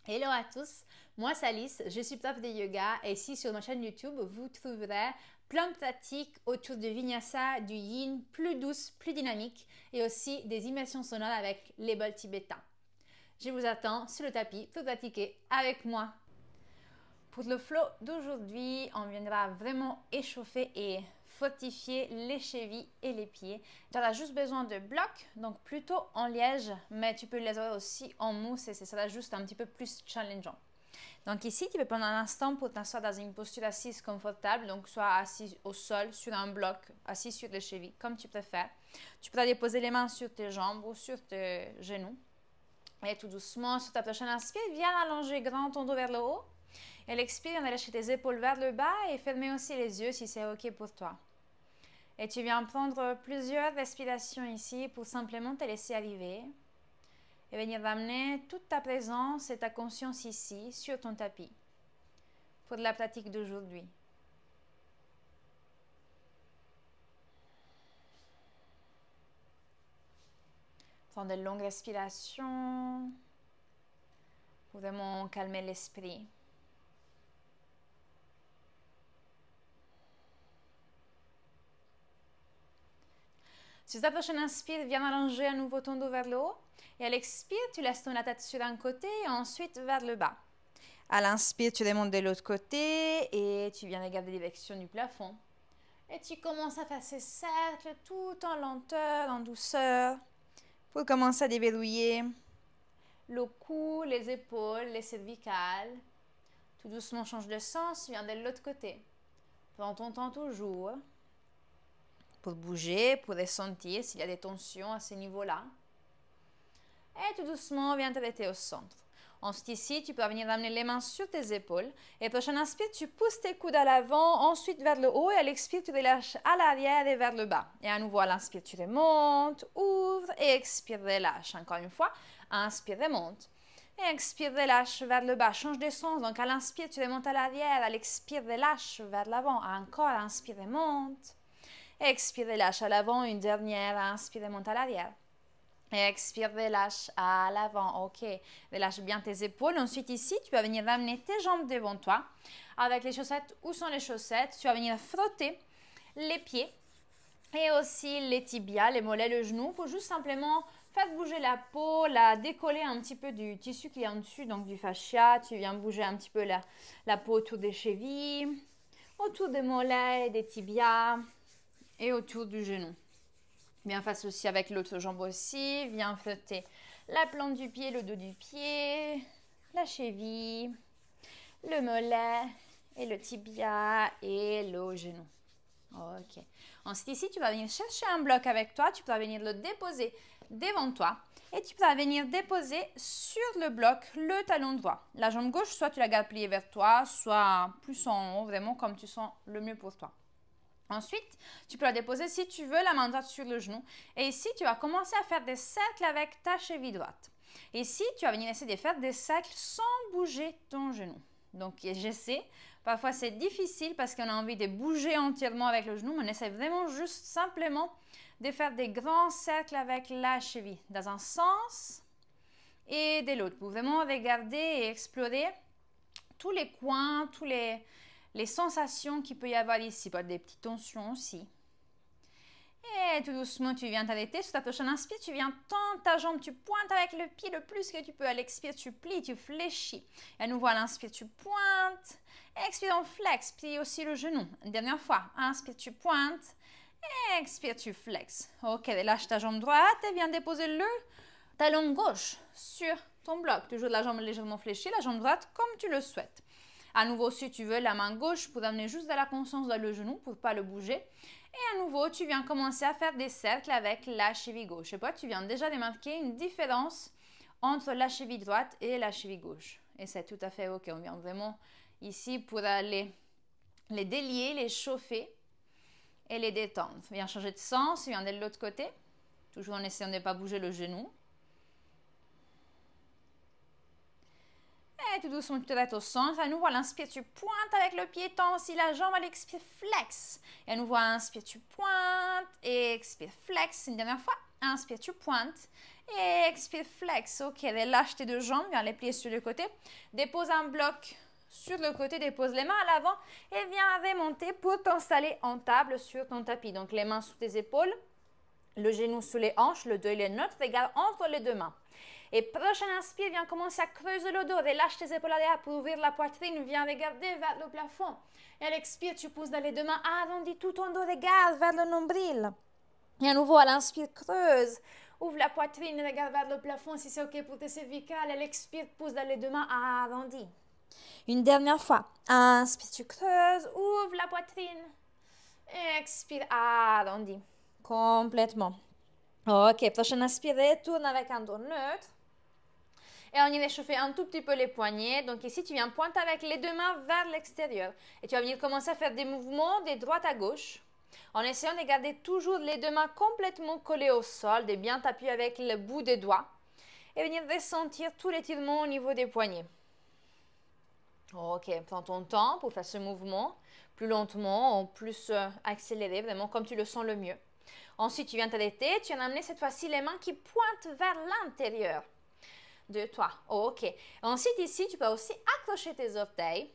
Hello à tous, moi c'est Alice, je suis prof de yoga et ici sur ma chaîne YouTube vous trouverez plein de pratiques autour du vinyasa, du yin, plus douce, plus dynamique et aussi des immersions sonores avec les bols tibétains. Je vous attends sur le tapis pour pratiquer avec moi. Pour le flow d'aujourd'hui, on viendra vraiment échauffer et fortifier les chevilles et les pieds. Tu auras juste besoin de blocs, donc plutôt en liège, mais tu peux les avoir aussi en mousse et ce sera juste un petit peu plus challengeant. Donc ici, tu peux prendre un instant pour t'asseoir dans une posture assise confortable, donc soit assis au sol, sur un bloc, assis sur les chevilles, comme tu préfères. Tu pourras déposer les mains sur tes jambes ou sur tes genoux. Et tout doucement, sur ta prochaine inspire, viens allonger grand ton dos vers le haut. Et l'expire, on lâcher tes épaules vers le bas et fermer aussi les yeux si c'est OK pour toi. Et tu viens prendre plusieurs respirations ici pour simplement te laisser arriver et venir ramener toute ta présence et ta conscience ici sur ton tapis pour la pratique d'aujourd'hui. Prends de longues respirations pour vraiment calmer l'esprit. Sur ta prochaine inspire, viens allonger à nouveau ton dos vers le haut. Et à l'expire, tu laisses la tête sur un côté et ensuite vers le bas. À l'inspire, tu remontes de l'autre côté et tu viens regarder la direction du plafond. Et tu commences à faire ces cercles tout en lenteur, en douceur, pour commencer à déverrouiller le cou, les épaules, les cervicales. Tout doucement, change de sens, tu viens de l'autre côté. Prends ton temps toujours pour bouger, pour ressentir s'il y a des tensions à ce niveau-là. Et tout doucement, viens t'arrêter au centre. Ensuite ici, tu peux venir ramener les mains sur tes épaules. Et prochain inspire, tu pousses tes coudes à l'avant, ensuite vers le haut. Et à l'expire, tu relâches à l'arrière et vers le bas. Et à nouveau, à l'inspire, tu remontes, ouvre et expire, relâche. Encore une fois, inspire, remonte. Et expire, relâche vers le bas. Change de sens. Donc à l'inspire, tu remontes à l'arrière. À l'expire, relâche vers l'avant. Encore, inspire, remonte. Expire, relâche à l'avant. Une dernière, inspire, remonte à l'arrière. Et expire, relâche à l'avant. Ok, relâche bien tes épaules. Ensuite ici, tu vas venir ramener tes jambes devant toi. Avec les chaussettes ou sans les chaussettes, tu vas venir frotter les pieds et aussi les tibias, les mollets, le genou pour juste simplement faire bouger la peau, la décoller un petit peu du tissu qui est en dessus, donc du fascia. Tu viens bouger un petit peu la peau autour des chevilles, autour des mollets, des tibias et autour du genou. Bien face aussi avec l'autre jambe aussi. Viens frotter la plante du pied, le dos du pied, la cheville, le mollet et le tibia et le genou. Ok. Ensuite ici, tu vas venir chercher un bloc avec toi. Tu peux venir le déposer devant toi. Et tu peux venir déposer sur le bloc le talon droit. La jambe gauche, soit tu la gardes pliée vers toi, soit plus en haut, vraiment comme tu sens le mieux pour toi. Ensuite, tu peux la déposer si tu veux, la main droite sur le genou. Et ici, tu vas commencer à faire des cercles avec ta cheville droite. Et ici, tu vas venir essayer de faire des cercles sans bouger ton genou. Donc, j'essaie. Parfois, c'est difficile parce qu'on a envie de bouger entièrement avec le genou, mais on essaie vraiment juste simplement de faire des grands cercles avec la cheville dans un sens et de l'autre. Pour vraiment regarder et explorer tous les coins, tous les sensations qu'il peut y avoir ici, pas des petites tensions aussi. Et tout doucement, tu viens t'arrêter. Sur ta prochaine inspire, tu viens tendre ta jambe, tu pointes avec le pied le plus que tu peux. À l'expire, tu plies, tu fléchis. Et à nouveau, à l'inspire, tu pointes. Expire, on flex, plie aussi le genou. Une dernière fois, inspire, tu pointes. Expire, tu flexes. Ok, lâche ta jambe droite et viens déposer le talon gauche sur ton bloc. Toujours la jambe légèrement fléchie, la jambe droite comme tu le souhaites. À nouveau, si tu veux, la main gauche pour amener juste de la conscience dans le genou pour ne pas le bouger. Et à nouveau, tu viens commencer à faire des cercles avec la cheville gauche. Et puis, tu viens déjà de marquer une différence entre la cheville droite et la cheville gauche. Et c'est tout à fait OK. On vient vraiment ici pour aller les délier, les chauffer et les détendre. Viens changer de sens, viens de l'autre côté. Toujours en essayant de ne pas bouger le genou. Et tout doucement, tu te rêtes au centre. À nouveau, à l'inspire, tu pointes avec le pied, tends aussi la jambe. À l'expire, flex. Et à nouveau, à inspire, tu pointes. Et expire, flex. Une dernière fois. Inspire, tu pointes. Et expire, flex. Ok, relâche tes deux jambes, viens les plier sur le côté. Dépose un bloc sur le côté, dépose les mains à l'avant et viens remonter pour t'installer en table sur ton tapis. Donc les mains sous tes épaules, le genou sous les hanches, le dos il est neutre, regarde entre les deux mains. Et prochaine inspire, viens commencer à creuser le dos, relâche tes épaules à l'arrière pour ouvrir la poitrine, viens regarder vers le plafond. Et à l'expire, tu pousses dans les deux mains, arrondis tout ton dos, regarde vers le nombril. Et à nouveau, à l'inspire, creuse. Ouvre la poitrine, regarde vers le plafond si c'est OK pour tes cervicales. À l'expire, pousse dans les deux mains, arrondis. Une dernière fois. Inspire, tu creuses, ouvre la poitrine. Expire, arrondis. Complètement. OK, prochaine inspire, tourne avec un dos neutre. Et on ira chauffer un tout petit peu les poignets. Donc ici, tu viens pointer avec les deux mains vers l'extérieur. Et tu vas venir commencer à faire des mouvements de droite à gauche. En essayant de garder toujours les deux mains complètement collées au sol, de bien t'appuyer avec le bout des doigts. Et venir ressentir tout l'étirement au niveau des poignets. OK, prends ton temps pour faire ce mouvement. Plus lentement ou plus accéléré, vraiment comme tu le sens le mieux. Ensuite, tu viens t'arrêter. Tu viens amener cette fois-ci les mains qui pointent vers l'intérieur de toi. OK. Ensuite, ici, tu peux aussi accrocher tes orteils.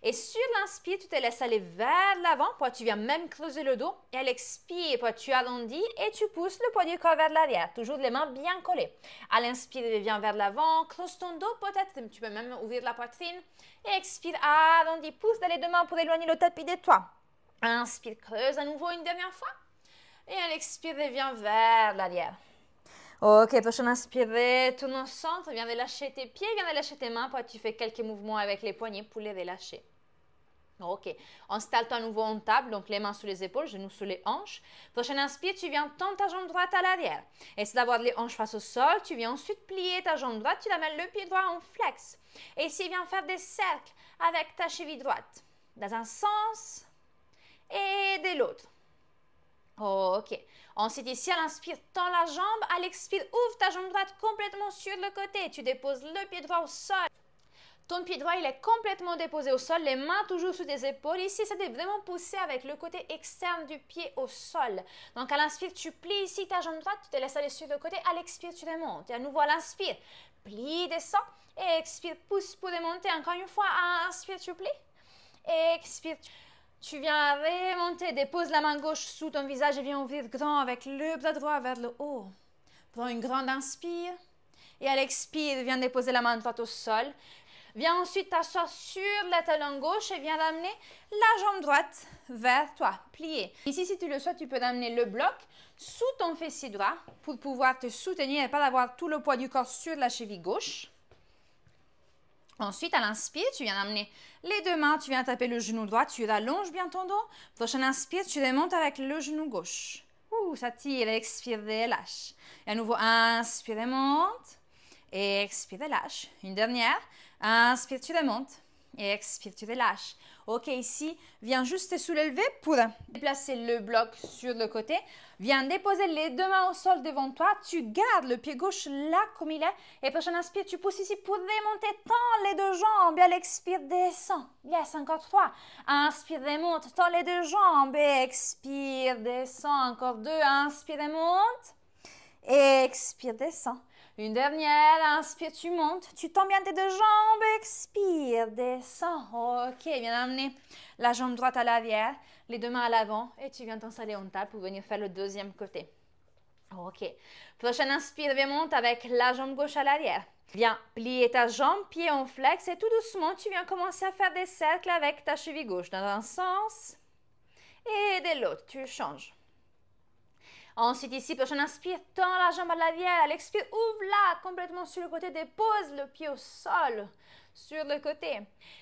Et sur l'inspire, tu te laisses aller vers l'avant. Puis tu viens même creuser le dos. Et à l'expire, puis tu arrondis et tu pousses le poids du corps vers l'arrière. Toujours les mains bien collées. À l'inspire, viens vers l'avant. Creuse ton dos peut-être. Tu peux même ouvrir la poitrine. Et expire, arrondis. Pousse dans les deux mains pour éloigner le tapis de toi. Inspire, creuse à nouveau une dernière fois. Et à l'expire, viens vers l'arrière. OK, prochaine inspire, tourne au centre, viens relâcher tes pieds, viens relâcher tes mains, puis tu fais quelques mouvements avec les poignets pour les relâcher. OK, installe-toi à nouveau en table, donc les mains sous les épaules, genoux sous les hanches. Prochaine inspire, tu viens tendre ta jambe droite à l'arrière. Essaie d'avoir les hanches face au sol, tu viens ensuite plier ta jambe droite, tu amènes le pied droit en flex. Et ici, viens faire des cercles avec ta cheville droite, dans un sens et de l'autre. OK. Ensuite, ici, à l'inspire, tends la jambe. À l'expire, ouvre ta jambe droite complètement sur le côté. Tu déposes le pied droit au sol. Ton pied droit, il est complètement déposé au sol. Les mains toujours sous tes épaules. Ici, c'est de vraiment pousser avec le côté externe du pied au sol. Donc, à l'inspire, tu plies ici ta jambe droite. Tu te laisses aller sur le côté. À l'expire, tu remontes. Et à nouveau, à l'inspire, plie, descends. Et expire, pousse pour remonter. Encore une fois, à inspire, tu plies. Et expire, tu viens remonter, dépose la main gauche sous ton visage et viens ouvrir grand avec le bras droit vers le haut. Prends une grande inspire et à l'expire, viens déposer la main droite au sol. Viens ensuite t'asseoir sur la talon gauche et viens ramener la jambe droite vers toi, pliée. Ici, si tu le souhaites, tu peux ramener le bloc sous ton fessier droit pour pouvoir te soutenir et pas avoir tout le poids du corps sur la cheville gauche. Ensuite, à l'inspire, tu viens amener les deux mains, tu viens taper le genou droit, tu rallonges bien ton dos. Prochaine inspire, tu remontes avec le genou gauche. Ça tire, expire, relâche. Et à nouveau, inspire, remonte. Et expire, relâche. Une dernière. Inspire, tu remontes. Et expire, tu relâches. OK, ici, viens juste te soulever pour déplacer le bloc sur le côté. Viens déposer les deux mains au sol devant toi. Tu gardes le pied gauche là comme il est. Et prochaine inspire, tu pousses ici pour remonter. Tends les deux jambes. Et à l'expire, descends. Yes, encore 3. Inspire, remonte. Tends les deux jambes. Et expire, descends. Encore 2. Inspire, remonte. Et expire, descends. Une dernière, inspire, tu montes, tu tends bien tes deux jambes, expire, descends. OK, viens amener la jambe droite à l'arrière, les deux mains à l'avant et tu viens t'installer en table pour venir faire le deuxième côté. OK. Prochaine inspire, viens monter avec la jambe gauche à l'arrière. Viens plier ta jambe, pied en flex et tout doucement, tu viens commencer à faire des cercles avec ta cheville gauche dans un sens et de l'autre. Tu changes. Ensuite, ici, prochaine inspire, tends la jambe à l'arrière. À l'expire, ouvre-la complètement sur le côté. Dépose le pied au sol sur le côté.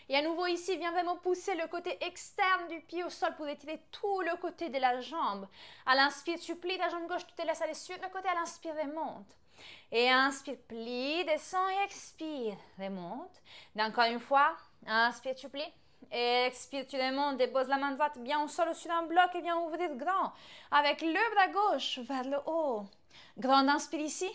Et à nouveau, ici, viens vraiment pousser le côté externe du pied au sol pour étirer tout le côté de la jambe. À l'inspire, tu plies ta jambe gauche, tu te laisses aller sur le côté. À l'inspire, remonte. Et inspire, plie, descends et expire. Remonte. Et encore une fois, inspire, tu plies. Et expire, tu remontes, dépose la main droite bien au sol sur un bloc et viens ouvrir grand. Avec le bras gauche vers le haut. Grande inspire ici.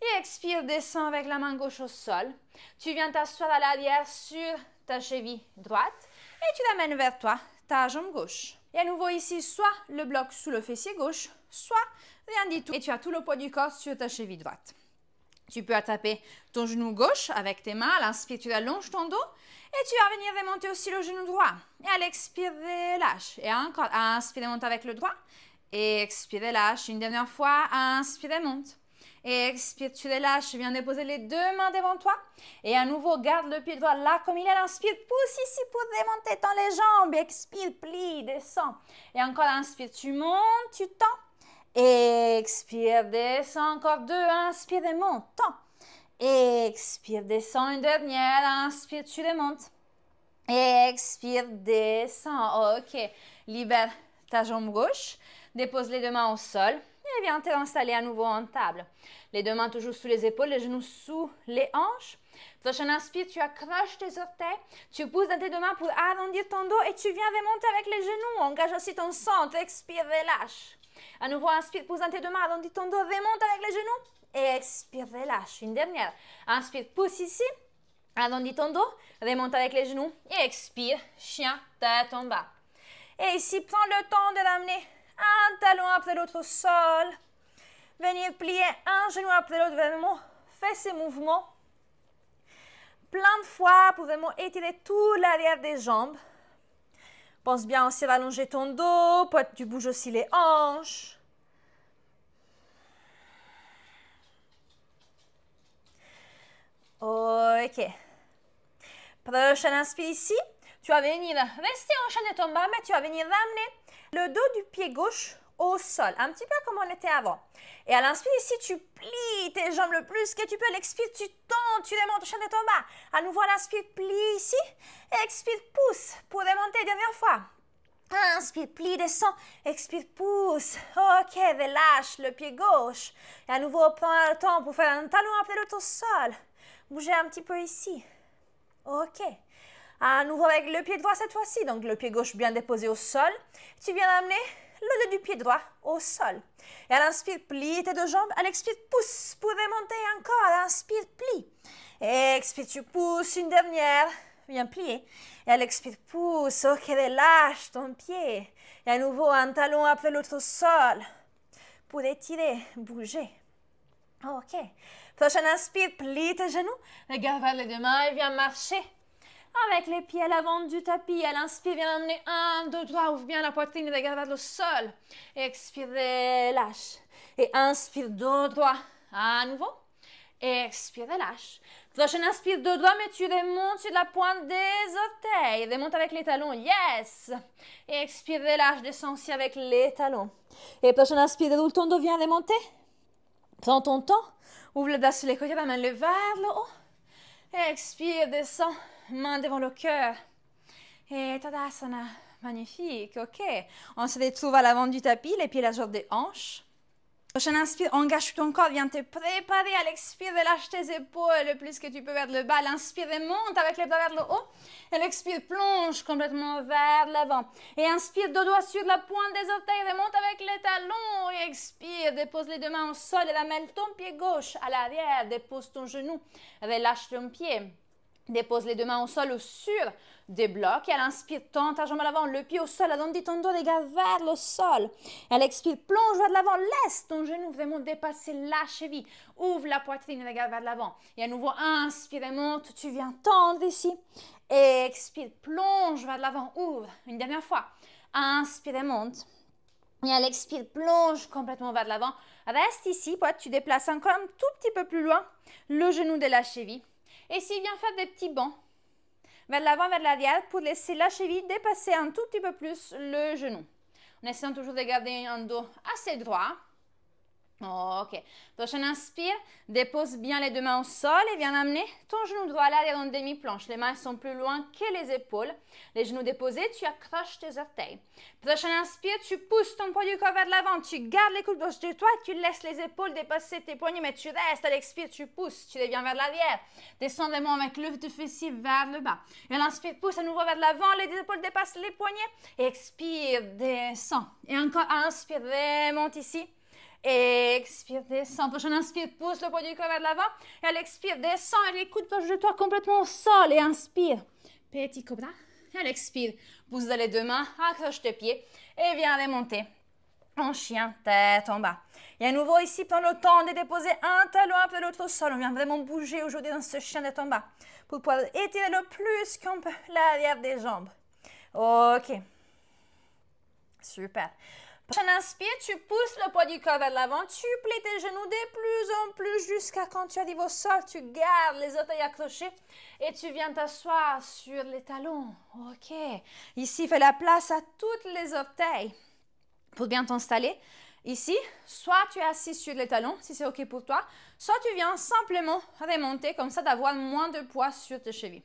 Et expire, descends avec la main gauche au sol. Tu viens t'asseoir à l'arrière sur ta cheville droite. Et tu l'amènes vers toi, ta jambe gauche. Et à nouveau ici, soit le bloc sous le fessier gauche, soit rien du tout. Et tu as tout le poids du corps sur ta cheville droite. Tu peux attraper ton genou gauche avec tes mains. À l'inspire, tu allonges ton dos. Et tu vas venir remonter aussi le genou droit. Et à l'expire, relâche. Et encore, inspire, monte avec le droit. Et expire, relâche. Une dernière fois, inspire, monte. Et expire, tu relâches. Viens déposer les deux mains devant toi. Et à nouveau, garde le pied droit là comme il est. Inspire, pousse ici pour remonter dans les jambes. Expire, plie, descends. Et encore, inspire, tu montes, tu tends. Expire, descends, encore deux, inspire, remonte, tends. Expire, descends, une dernière, inspire, tu remontes. Expire, descends, ok. Libère ta jambe gauche, dépose les deux mains au sol et viens te installer à nouveau en table. Les deux mains toujours sous les épaules, les genoux sous les hanches. Prochaine inspire, tu accroches tes orteils, tu pousses dans tes deux mains pour arrondir ton dos et tu viens remonter avec les genoux. Engage aussi ton centre, expire, relâche. À nouveau, inspire, pousse dans tes deux mains, arrondis ton dos, remonte avec les genoux. Et expire, relâche. Une dernière. Inspire, pousse ici, arrondis ton dos, remonte avec les genoux. Et expire, chien, tête en bas. Et ici, prends le temps de ramener un talon après l'autre au sol. Venir plier un genou après l'autre, vraiment. Fais ces mouvements plein de fois pour vraiment étirer tout l'arrière des jambes. Pense bien aussi à allonger ton dos, tu bouges aussi les hanches. Ok. Prochaine inspire ici. Tu vas venir rester en chaîne de ton bas, mais tu vas venir ramener le dos du pied gauche au sol, un petit peu comme on était avant. Et à l'inspire ici, tu plies tes jambes le plus que tu peux. À l'expire, tu tends, tu remontes en chaîne de ton bas. À nouveau, à l'inspire, plie ici. Et expire, pousse pour remonter. Dernière fois. Inspire, plie, descend. Expire, pousse. Ok, relâche le pied gauche. Et à nouveau, prends le temps pour faire un talon après l'autre au sol. Bougez un petit peu ici. Ok. À nouveau avec le pied droit cette fois-ci. Donc le pied gauche bien déposé au sol. Tu viens amener le dos du pied droit au sol. Et à l'inspire, plie tes deux jambes. À l'expire, pousse pour remonter encore. À l'inspire, plie. Expire, tu pousses une dernière. Viens plier. Et à l'expire, pousse. Ok, relâche ton pied. Et à nouveau, un talon après l'autre au sol. Pour étirer, bouger. Ok. Prochaine inspire, plie tes genoux. Regarde vers les deux mains et viens marcher. Avec les pieds à l'avant du tapis. À l'inspire, viens amener un, deux, trois. Ouvre bien la poitrine et regarde vers le sol. Expire, relâche. Et inspire, dos droit. À nouveau. Expire, relâche. Prochaine inspire, dos droit, mais tu remontes sur la pointe des orteils. Remonte avec les talons. Yes. Et expire, relâche. Descends aussi avec les talons. Et prochaine inspire, roule ton dos, viens remonter. Prends ton temps. Ouvre le bras sur les côtés, ramène-le vers le haut. Expire, descends. Main devant le cœur. Et Tadasana. Magnifique. Ok. On se retrouve à l'avant du tapis, les pieds à la hauteur des hanches. Prochaine inspire, engage ton corps, viens te préparer. À l'expire, relâche tes épaules le plus que tu peux vers le bas. L'inspire, monte avec les bras vers le haut. Et l'expire, plonge complètement vers l'avant. Et inspire, deux doigts sur la pointe des orteils, remonte avec les talons. Et expire, dépose les deux mains au sol et ramène ton pied gauche à l'arrière. Dépose ton genou, relâche ton pied. Dépose les deux mains au sol ou sur des blocs. Et à l'inspire, tends ta jambe à l'avant, le pied au sol, arrondis ton dos, regarde vers le sol. Et à l'expire, plonge vers l'avant, laisse ton genou vraiment dépasser la cheville. Ouvre la poitrine, regarde vers l'avant. Et à nouveau, inspire et monte, tu viens tendre ici. Et expire, plonge vers l'avant, ouvre. Une dernière fois. Inspire et monte. Et à l'expire, plonge complètement vers l'avant. Reste ici, tu déplaces encore un tout petit peu plus loin le genou de la cheville. Et ici, viens faire des petits bonds vers l'avant, vers l'arrière pour laisser la cheville dépasser un tout petit peu plus le genou. En essayant toujours de garder un dos assez droit. Ok. Prochaine inspire, dépose bien les deux mains au sol et viens amener ton genou droit à l'arrière en demi-planche. Les mains sont plus loin que les épaules. Les genoux déposés, tu accroches tes orteils. Prochaine inspire, tu pousses ton poids du corps vers l'avant. Tu gardes les coudes proches de toi, tu laisses les épaules dépasser tes poignets, mais tu restes. À l'expire, tu pousses, tu reviens vers l'arrière. Descends vraiment avec le fessier vers le bas. Et à l'inspire, pousse à nouveau vers l'avant, les épaules dépassent les poignets. Expire, descends. Et encore, inspire, remonte ici. Expire, descends. Prochaine inspire, pousse le poids du corps vers l'avant. Et à l'expire, descends et les coudes proches de toi complètement au sol. Et inspire, petit cobra. Et à l'expire, pousse dans les deux mains, accroche tes pieds et viens remonter En chien, tête en bas. Et à nouveau ici, prends le temps de déposer un talon après l'autre au sol. On vient vraiment bouger aujourd'hui dans ce chien tête en bas pour pouvoir étirer le plus qu'on peut l'arrière des jambes. Ok. Super. Prochaine inspire, tu pousses le poids du corps vers l'avant, tu plies tes genoux de plus en plus jusqu'à quand tu arrives au sol, tu gardes les orteils accrochés et tu viens t'asseoir sur les talons. Ok. Ici, fais la place à toutes les orteils pour bien t'installer. Ici, soit tu es assis sur les talons, si c'est ok pour toi, soit tu viens simplement remonter comme ça d'avoir moins de poids sur tes chevilles.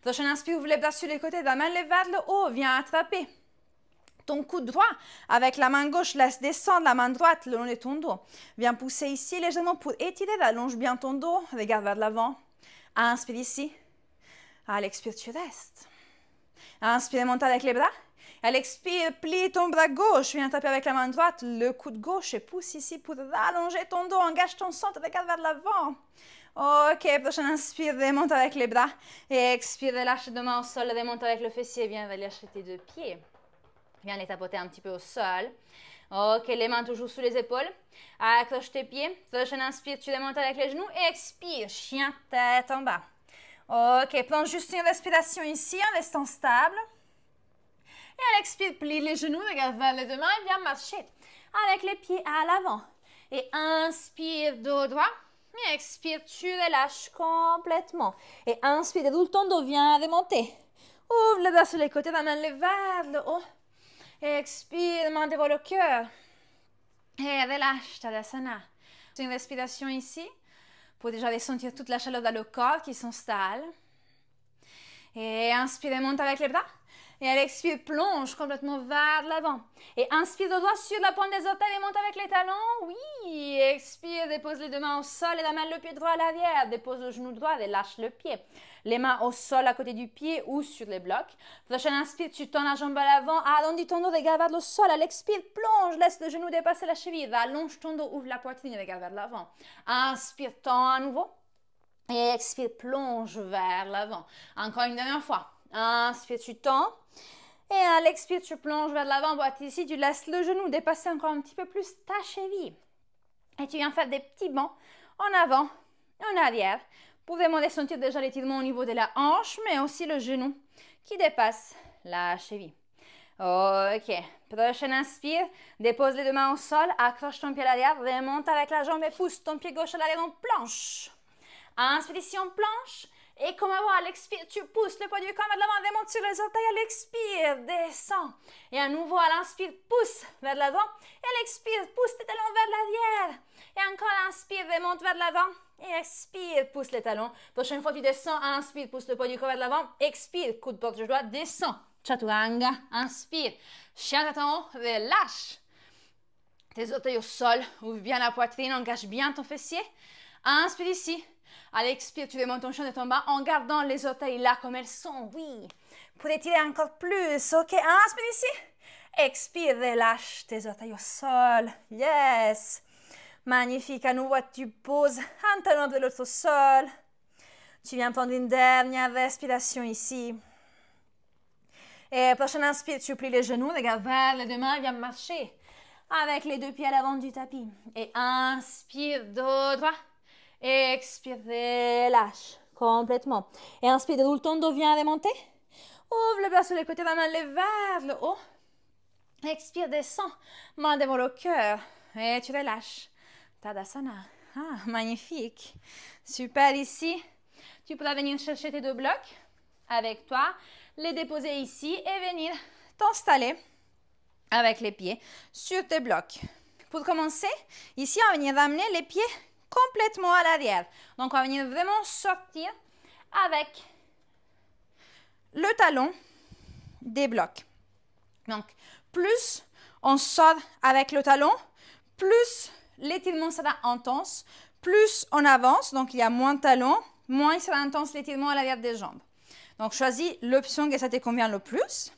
Prochaine inspire, ouvre les bras sur les côtés, la main lève vers le haut, viens attraper ton coude droit avec la main gauche, laisse descendre la main droite le long de ton dos. Viens pousser ici légèrement pour étirer, allonge bien ton dos, regarde vers l'avant. Inspire ici. À l'expire, tu restes. Inspire, monte avec les bras. À l'expire, plie ton bras gauche, viens taper avec la main droite, le coude gauche et pousse ici pour allonger ton dos, engage ton centre, regarde vers l'avant. Ok, prochaine inspire, remonte avec les bras. Et expire, relâche deux mains au sol, remonte avec le fessier, viens relâcher tes deux pieds. Viens les tapoter un petit peu au sol. Ok, les mains toujours sous les épaules. Accroche tes pieds. Prochaine inspire, tu remontes avec les genoux. Et expire, chien, tête en bas. Ok, prends juste une respiration ici en restant stable. Et à l'expire, plie les genoux, regarde vers les deux mains et viens marcher avec les pieds à l'avant. Et inspire, dos droit. Et expire, tu relâches complètement. Et inspire, roule ton dos, viens remonter. Ouvre les bras sur les côtés, ramène les vers le haut. Expire, main devant le cœur. Et relâche, Tadasana. C'est une respiration ici pour déjà ressentir toute la chaleur dans le corps qui s'installe. Et inspire, monte avec les bras. Et à l'expire, plonge complètement vers l'avant. Et inspire le doigt sur la pointe des orteils et monte avec les talons. Oui. Expire, dépose les deux mains au sol et ramène le pied droit à l'arrière. Dépose le genou droit et lâche le pied. Les mains au sol à côté du pied ou sur les blocs. Prochaine inspire, tu tends la jambe à l'avant. Arrondis ton dos, regarde vers le sol. À l'expire, plonge, laisse le genou dépasser la cheville. Allonge ton dos, ouvre la poitrine et regarde vers l'avant. Inspire, tends à nouveau. Et expire, plonge vers l'avant. Encore une dernière fois. Inspire, tu tends. Et à l'expire, tu plonges vers l'avant. Boîte ici, tu laisses le genou dépasser encore un petit peu plus ta cheville. Et tu viens faire des petits bonds en avant, en arrière, pour vraiment ressentir déjà l'étirement au niveau de la hanche, mais aussi le genou qui dépasse la cheville. Ok. Prochaine inspire, dépose les deux mains au sol, accroche ton pied à l'arrière, remonte avec la jambe et pousse ton pied gauche à l'arrière en planche. Inspire ici en planche. Et comme avant, à l'expire, tu pousses le poids du corps vers l'avant, remonte sur les orteils, à l'expire, descends. Et à nouveau, à l'inspire, pousse vers l'avant. Et à l'expire, pousse tes talons vers l'arrière. Et encore, à l'inspire, remonte vers l'avant. Et expire, pousse les talons. Prochaine fois, tu descends, inspire, pousse le poids du corps vers l'avant. Expire, coup de porte du doigt, descends. Chaturanga, inspire. Chien tête en haut, relâche. Tes orteils au sol, ouvre bien la poitrine, engage bien ton fessier. Inspire ici. À l'expire, tu remontes ton chien de ton bas en gardant les orteils là comme elles sont. Oui. Pour étirer encore plus. Ok. Inspire ici. Expire, relâche tes orteils au sol. Yes. Magnifique. À nouveau, tu poses un talon de l'autre au sol. Tu viens prendre une dernière respiration ici. Et prochaine inspire, tu plies les genoux. Regarde vers les deux mains. Viens marcher avec les deux pieds à l'avant du tapis. Et inspire, dos droit. Expire, relâche complètement. Et inspire, roule ton dos, viens remonter. Ouvre le bras sur les côtés, la main lève vers le haut. Expire, descends, main devant le cœur. Et tu relâches. Tadasana. Ah, magnifique. Super ici. Tu pourras venir chercher tes deux blocs avec toi, les déposer ici et venir t'installer avec les pieds sur tes blocs. Pour commencer, ici, on va venir ramener les pieds complètement à l'arrière. Donc, on va venir vraiment sortir avec le talon des blocs. Donc, plus on sort avec le talon, plus l'étirement sera intense, plus on avance, donc il y a moins de talon, moins il sera intense l'étirement à l'arrière des jambes. Donc, choisis l'option que ça te convient le plus.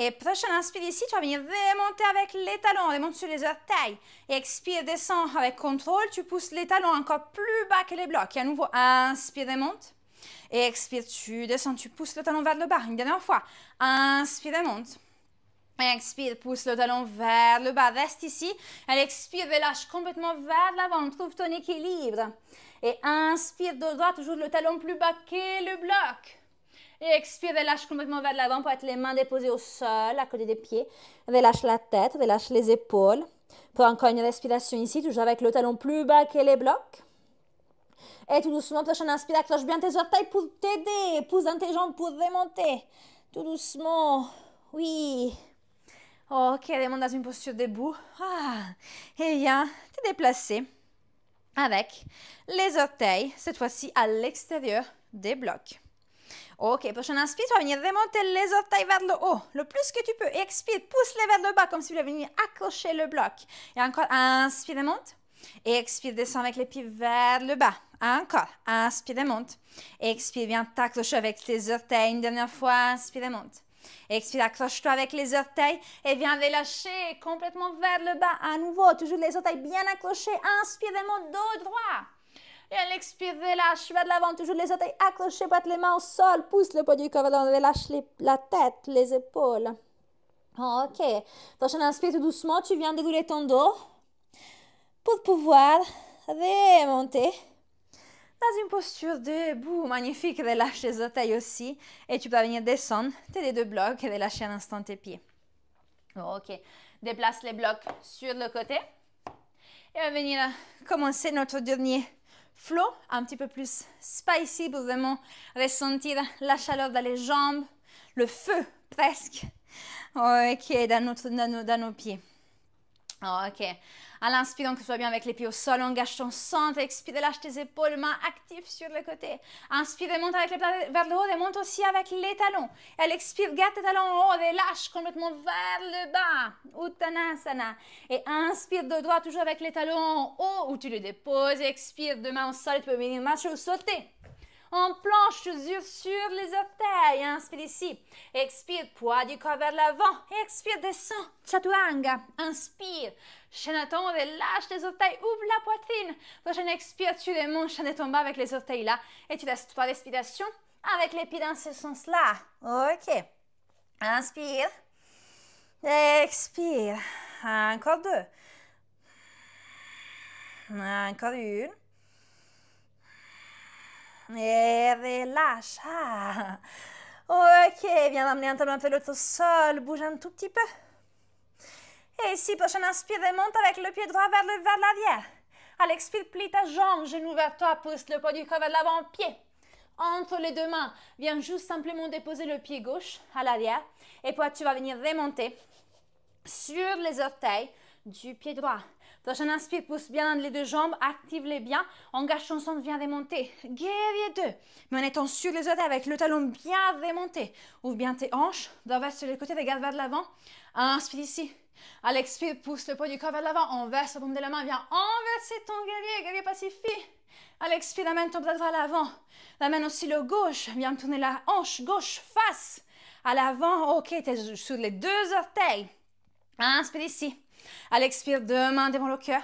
Et prochaine inspire ici, tu vas venir remonter avec les talons, remonte sur les orteils. Expire, descends avec contrôle, tu pousses les talons encore plus bas que les blocs. Et à nouveau, inspire, remonte. Et expire, tu descends, tu pousses le talon vers le bas. Une dernière fois, inspire, remonte. Expire, pousse le talon vers le bas, reste ici. Elle expire, relâche complètement vers l'avant, trouve ton équilibre. Et inspire dos droit, toujours le talon plus bas que le bloc. Et expire, relâche complètement vers l'avant pour être les mains déposées au sol, à côté des pieds. Relâche la tête, relâche les épaules. Pour encore une respiration ici, toujours avec le talon plus bas que les blocs. Et tout doucement, prochaine inspire, accroche bien tes orteils pour t'aider. Pousse dans tes jambes pour remonter. Tout doucement. Oui. Ok, remonte dans une posture debout. Et viens te déplacer avec les orteils, cette fois-ci à l'extérieur des blocs. Ok, prochaine inspire, tu vas venir remonter les orteils vers le haut, le plus que tu peux. Expire, pousse-les vers le bas, comme si tu voulais venir accrocher le bloc. Et encore, inspire, remonte. Et expire, descends avec les pieds vers le bas. Encore, inspire, remonte. Expire, viens t'accrocher avec tes orteils. Une dernière fois, inspire, remonte. Expire, accroche-toi avec les orteils et viens relâcher complètement vers le bas. À nouveau, toujours les orteils bien accrochés. Inspire, remonte, dos droit. Et à l'expire, relâche vers l'avant, toujours les orteils accrochés, batte les mains au sol, pousse le poids du corps, relâche la tête, les épaules. Ok. Prochaine inspire tout doucement, tu viens dérouler ton dos pour pouvoir remonter dans une posture debout. Magnifique, relâche les orteils aussi. Et tu peux venir descendre tes deux blocs et relâcher un instant tes pieds. Ok. Déplace les blocs sur le côté. Et on va venir commencer notre dernier flow, un petit peu plus spicy pour vraiment ressentir la chaleur dans les jambes, le feu presque, ok, dans nos pieds. Ok, à l'inspire, donc, sois bien avec les pieds au sol, engage ton centre, expire, lâche tes épaules, mains actives sur le côté. Inspire, remonte avec les pieds vers le haut, remonte aussi avec les talons. Elle expire, garde tes talons en haut, relâche complètement vers le bas, Uttanasana. Et inspire de droit, toujours avec les talons en haut, où tu les déposes, expire, deux mains au sol, tu peux venir marcher ou sauter. En planche, toujours sur les orteils. Inspire ici. Expire, poids du corps vers l'avant. Expire, descend. Chaturanga. Inspire. Chaîne-ton, relâche les orteils. Ouvre la poitrine. Prochaine expire, tu remontes, chaîne-ton bas avec les orteils là. Et tu laisses 3 respirations avec les pieds dans ce sens-là. Ok. Inspire. Expire. Encore 2. Encore 1. Et relâche. Ok, viens d'amener un talon un peu l'autre au sol. Bouge un tout petit peu. Et ici, prochaine inspire, remonte avec le pied droit vers l'arrière. À l'expire, plie ta jambe, genou vers toi, pousse le poids du corps vers l'avant-pied. Entre les deux mains, viens juste simplement déposer le pied gauche à l'arrière. Et puis tu vas venir remonter sur les orteils du pied droit. Prochaine inspire, pousse bien les deux jambes, active-les bien, engage ton centre, viens remonter. Guerrier 2. Mais en étant sur les orteils avec le talon bien remonté. Ouvre bien tes hanches, d'envers sur les côtés, regarde vers l'avant. Inspire ici. À l'expire, pousse le poids du corps vers l'avant, enverse la paume de la main, viens enverser ton guerrier pacifique. À l'expire, amène ton bras droit à l'avant. Amène aussi le gauche, viens tourner la hanche gauche, face. À l'avant, ok, tu es sur les deux orteils. Inspire ici. À l'expire, deux mains devant le cœur.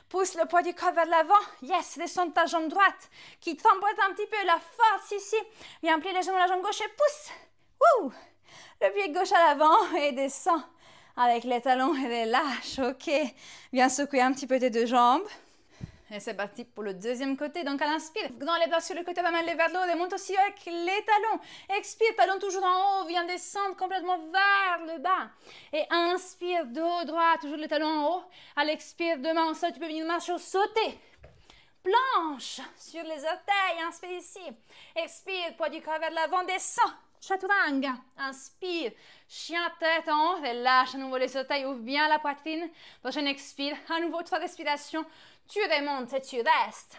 Pousse le poids du corps vers l'avant. Yes, descends ta jambe droite qui t'emboîte un petit peu. La force ici. Viens plier les genoux, la jambe gauche et pousse. Wouh! Le pied gauche à l'avant et descends avec les talons et relâche. Ok. Viens secouer un petit peu tes deux jambes. Et c'est parti pour le deuxième côté. Donc à l'inspire, dans les bras sur le côté, va mettre les vers le haut, remonte aussi avec les talons. Expire, talons toujours en haut, viens descendre complètement vers le bas. Et inspire, dos droit, toujours les talons en haut. À l'expire, deux mains en sol, tu peux venir marcher ou sauter. Planche sur les orteils, inspire ici. Expire, poids du corps vers l'avant, descends. Chaturanga, inspire, chien tête en haut, relâche à nouveau les orteils, ouvre bien la poitrine. Prochaine expire, à nouveau 3 respirations. Tu remontes et tu restes.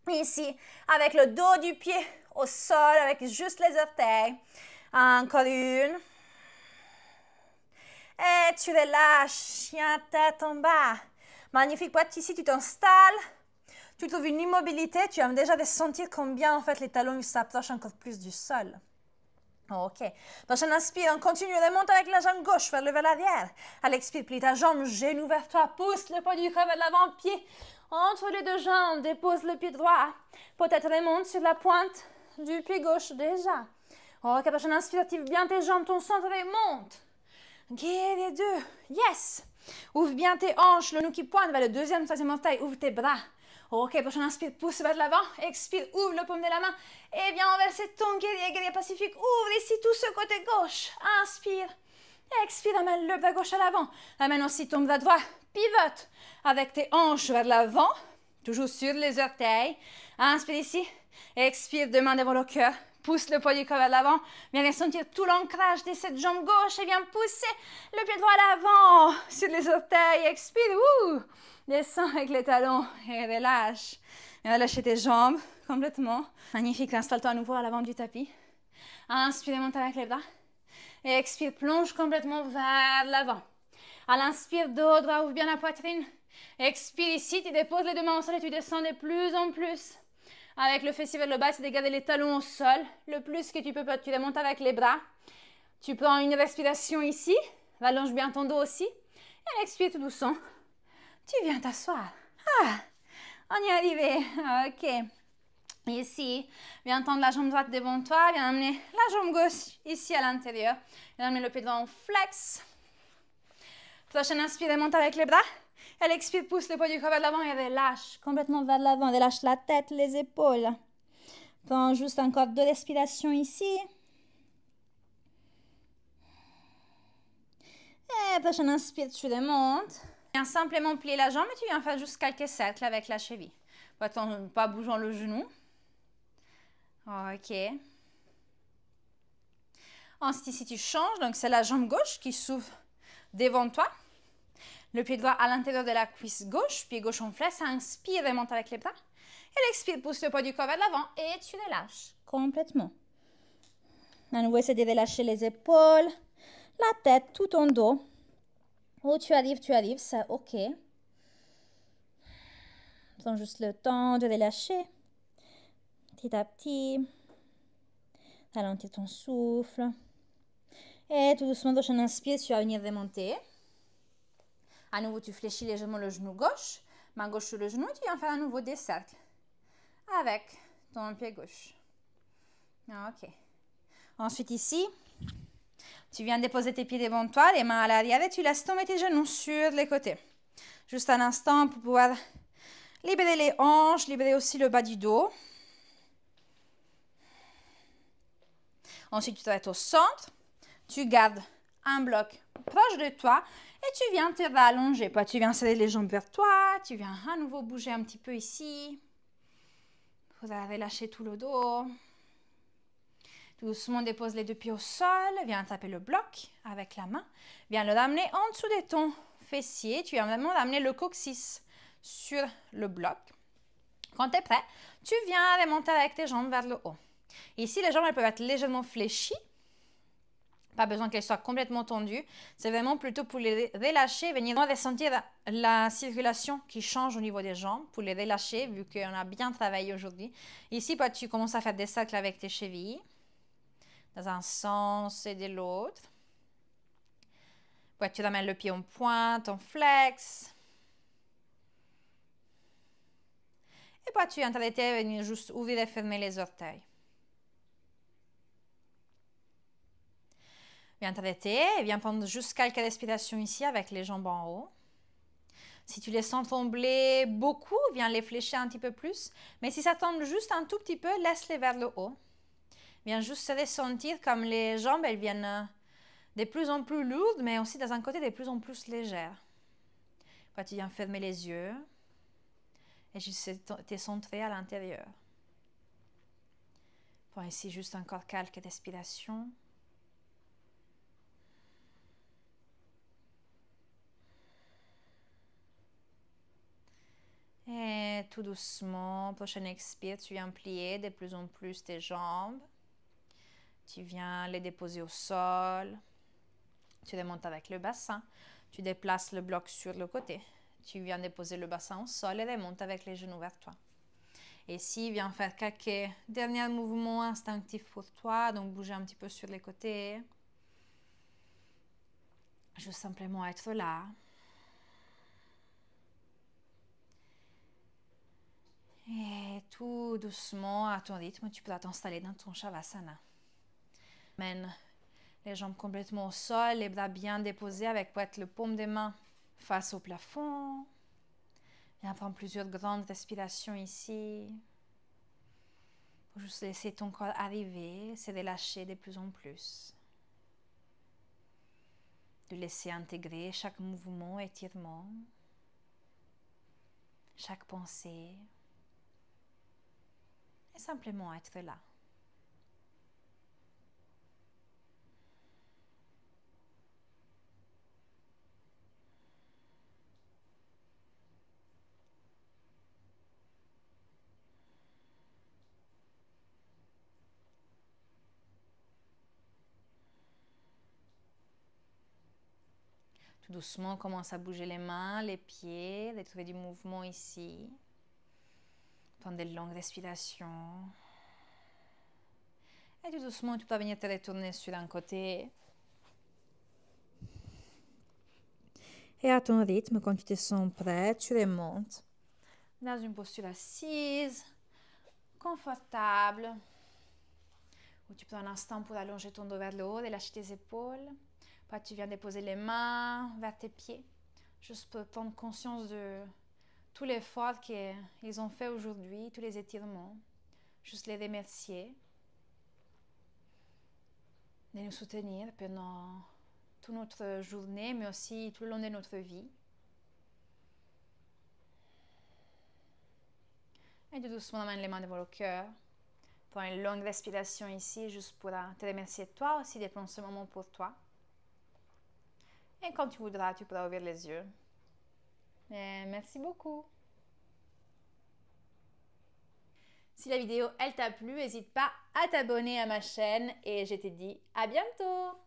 Ici, avec le dos du pied au sol, avec juste les orteils. Encore une. Et tu relâches, chien tête en bas. Magnifique, poids ici, tu t'installes. Tu trouves une immobilité. Tu vas déjà sentir combien en fait les talons s'approchent encore plus du sol. Ok. Prochaine inspire, on continue, remonte avec la jambe gauche vers l'arrière. À l'expire, plie ta jambe, genou vers toi, pousse le poids du corps vers l'avant-pied. Entre les deux jambes, dépose le pied droit. Peut-être remonte sur la pointe du pied gauche déjà. Ok, prochaine inspire, active bien tes jambes, ton centre remonte. Guerrier 2. Yes. Ouvre bien tes hanches, le genou qui pointe vers le deuxième, troisième orteil. Ouvre tes bras. Ok, prochain inspire, pousse vers l'avant. Expire, ouvre le paume de la main. Et viens enverser ton guerrier pacifique. Ouvre ici tout ce côté gauche. Inspire. Expire, amène le bras gauche à l'avant. Amène aussi ton bras droit. Pivote avec tes hanches vers l'avant. Toujours sur les orteils. Inspire ici. Expire, deux mains devant le cœur. Pousse le poids du corps vers l'avant. Viens ressentir tout l'ancrage de cette jambe gauche et viens pousser le pied droit à l'avant. Sur les orteils. Expire. Descends avec les talons et relâche. Viens relâcher tes jambes complètement. Magnifique. Installe-toi à nouveau à l'avant du tapis. Inspire et monte avec les bras. Et expire, plonge complètement vers l'avant. À l'inspire, dos droit, ouvre bien la poitrine. Expire ici, tu déposes les deux mains au sol et tu descends de plus en plus. Avec le fessier vers le bas, tu gardes les talons au sol. Le plus que tu peux, tu remontes avec les bras. Tu prends une respiration ici. Allonge bien ton dos aussi. Et expire tout doucement. Tu viens t'asseoir. Ah, on y est arrivé. Ok. Ici, viens tendre la jambe droite devant toi, viens amener la jambe gauche ici à l'intérieur. Viens amener le pied droit en flex. Prochaine inspire, monte avec les bras. Elle expire, pousse le poids du corps vers l'avant et relâche complètement vers l'avant. Relâche la tête, les épaules. Prends juste encore 2 respirations ici. Et prochaine inspire, tu remontes. Viens simplement plier la jambe et tu viens faire juste quelques cercles avec la cheville. Pas bougeant le genou. Ok. Ensuite, ici, tu changes. Donc, c'est la jambe gauche qui s'ouvre devant toi. Le pied droit à l'intérieur de la cuisse gauche. Pied gauche en flex. Inspire et monte avec les bras. Et l'expire, pousse le poids du corps vers l'avant. Et tu relâches complètement. À nouveau, essaie de relâcher les épaules, la tête, tout ton dos. Où tu arrives, c'est ok. Prends juste le temps de relâcher. Petit à petit. Ralentis ton souffle. Et tout doucement, prochaine inspire, tu vas venir remonter. À nouveau, tu fléchis légèrement le genou gauche. Main gauche sur le genou et tu viens faire à nouveau des cercles avec ton pied gauche. Ok. Ensuite, ici, tu viens déposer tes pieds devant toi, les mains à l'arrière et tu laisses tomber tes genoux sur les côtés. Juste un instant pour pouvoir libérer les hanches, libérer aussi le bas du dos. Ensuite, tu te mets au centre. Tu gardes un bloc proche de toi et tu viens te rallonger. Puis tu viens serrer les jambes vers toi. Tu viens à nouveau bouger un petit peu ici. Vous allez relâcher tout le dos. Tout doucement, dépose les deux pieds au sol. Viens taper le bloc avec la main. Viens le ramener en dessous de ton fessier. Tu viens vraiment ramener le coccyx sur le bloc. Quand tu es prêt, tu viens remonter avec tes jambes vers le haut. Ici, les jambes elles peuvent être légèrement fléchies. Pas besoin qu'elles soient complètement tendues. C'est vraiment plutôt pour les relâcher, venir ressentir la circulation qui change au niveau des jambes, pour les relâcher, vu qu'on a bien travaillé aujourd'hui. Ici, tu commences à faire des cercles avec tes chevilles, dans un sens et de l'autre. Puis tu ramènes le pied en pointe, en flex. Et puis tu viens t'arrêter, venir juste ouvrir et fermer les orteils. Viens t'arrêter et viens prendre juste quelques respirations ici avec les jambes en haut. Si tu les sens trembler beaucoup, viens les fléchir un petit peu plus. Mais si ça tremble juste un tout petit peu, laisse-les vers le haut. Viens juste se ressentir comme les jambes, elles viennent de plus en plus lourdes, mais aussi dans un côté de plus en plus légères. Puis tu viens fermer les yeux et juste te centrer à l'intérieur. Prends ici juste encore quelques respirations. Et tout doucement, prochaine expire, tu viens plier de plus en plus tes jambes. Tu viens les déposer au sol. Tu remontes avec le bassin. Tu déplaces le bloc sur le côté. Tu viens déposer le bassin au sol et remonte avec les genoux vers toi. Et ici, viens faire quelques derniers mouvements instinctifs pour toi. Donc, bouger un petit peu sur les côtés. Juste simplement être là. Et tout doucement, à ton rythme, tu peux t'installer dans ton Shavasana. Mène Les jambes complètement au sol, les bras bien déposés avec peut-être le paume des mains face au plafond. Viens prendre plusieurs grandes respirations ici. Pour juste laisser ton corps arriver, se relâcher de plus en plus. De laisser intégrer chaque mouvement, étirement, chaque pensée. Et simplement être là. Tout doucement, commence à bouger les mains, les pieds, de trouver du mouvement ici. Prendre des longues respirations. Et tout doucement, tu peux venir te retourner sur un côté. Et à ton rythme, quand tu te sens prêt, tu remontes dans une posture assise, confortable, où tu prends un instant pour allonger ton dos vers le haut, relâcher tes épaules. Puis tu viens déposer les mains vers tes pieds, juste pour prendre conscience de tout l'effort qu'ils ont fait aujourd'hui, tous les étirements. Juste les remercier de nous soutenir pendant toute notre journée, mais aussi tout le long de notre vie. Et tout doucement, amène les mains devant le cœur. Prends une longue respiration ici, juste pour te remercier toi aussi de prendre ce moment pour toi. Et quand tu voudras, tu pourras ouvrir les yeux. Et merci beaucoup. Si la vidéo elle t'a plu, n'hésite pas à t'abonner à ma chaîne et je te dis à bientôt.